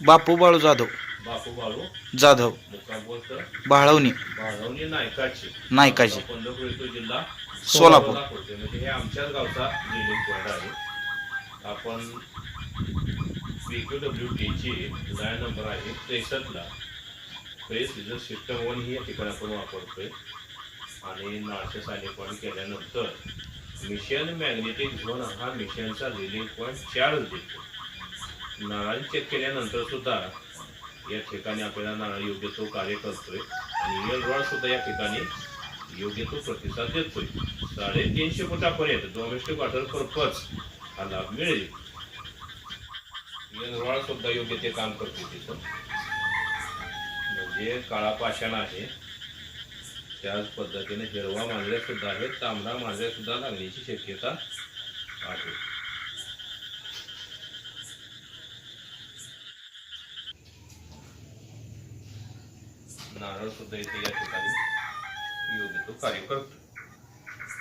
बापू बाळू जाधव. बापू बाळू जाधव. मुक्काम पोस्ट बाळवणी. बाळवणी नायकाची. नायकाची. पंढरपूर येतो जिल्हा सोलापूर. म्हणजे हे आमच्याच गावचा लिलिंग पॉईंट आहे. आपण PQWTची लाईन नंबर आहे 63ला. फेस रिझल्ट सिस्टम 1 ही या ठिकाणी आपण वापरतोय. आणि नाळच्या सायले पॉईंट केल्यानंतर मिशन मॅग्नेटिक झोन हा मिशनचा रिलिंग पॉईंट 4 देतो. नाळा चेक केल्यानंतर सुद्धा या ठिकाणी आपल्याला नाळा योग्य तो कार्य करतोय आणि रिअल रॉड सुद्धा या ठिकाणी योग्य तो प्रतिसाद देतोय. 350 फुटापर्यंत डोमेस्टिक वॉटर पर्पज हा लाभ मिळेल. रिअल रॉड सुद्धा योग्य ते काम करते तिथं. म्हणजे काळा पाषाण आहे. त्याच पद्धतीने हिरवा मांजऱ्या सुद्धा आहेत. तांबडा मांजऱ्या सुद्धा लागण्याची शक्यता आहे. नारळ सुद्धा इथे या ठिकाणी योग्य तो कार्य करतो.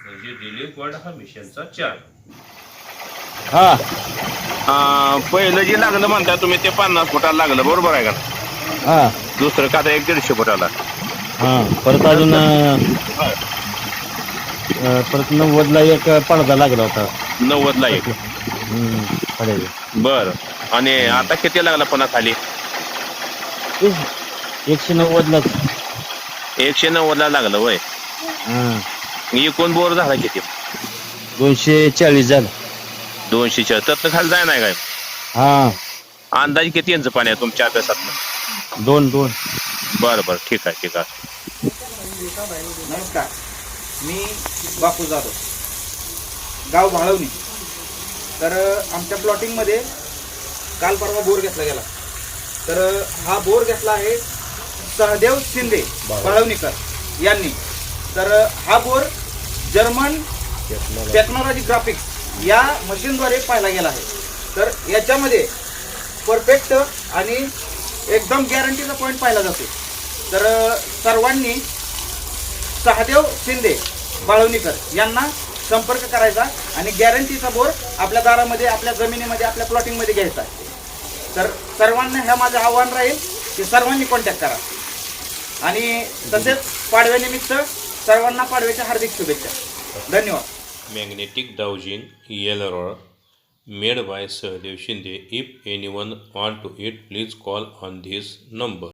म्हणजे रिलीफ पॉईंट हा मिशनचा 4. पहिलं जे लागलं म्हणता तुम्ही ते 50 फुटाला लागलं, बरोबर आहे का? हा दुसरं का 150 फुटाला? हा परत अजून परत 90ला एक पडदा लागला होता. 90ला एक. पडेल बर. आणि आता किती लागला पुन्हा खाली? 190लाच. 190ला लागलं वय. एकूण बोर झाला किती? 240 झालं. 200च्या तर खाली जाय नाही काय? हा अंदाज किती इंच पाणी आहे तुमच्या अभ्यासात? 2. बरं बरं, ठीक आहे ठीक आहे. नमस्कार, मी बापू जाधव, गाव बाळवणी. तर आमच्या प्लॉटिंगमध्ये काल परवा बोर घेतला गेला. तर हा बोर घेतला आहे सहदेव शिंदे बाळवणीकर यांनी. तर हा बोर जर्मन टेक्नॉलॉजी ग्राफिक्स या मशीनद्वारे पाहिला गेला आहे. तर याच्यामध्ये परफेक्ट आणि एकदम गॅरंटीचा पॉईंट पाहिला जातो. तर सर्वांनी सहदेव शिंदे बाळवणीकर यांना संपर्क करायचा आणि गॅरंटीचा बोर आपल्या दारामध्ये, आपल्या जमिनीमध्ये, आपल्या प्लॉटिंगमध्ये घ्यायचा आहे. तर सर्वांना हे माझं आव्हान राहील की सर्वांनी कॉन्टॅक्ट करा. आणि तसेच पाडव्यानिमित्त सर्वांना पाडव्याच्या हार्दिक शुभेच्छा. धन्यवाद. Magnetic dowsing ELROD made by Sahadev Shinde. If anyone want to it, please call on this number.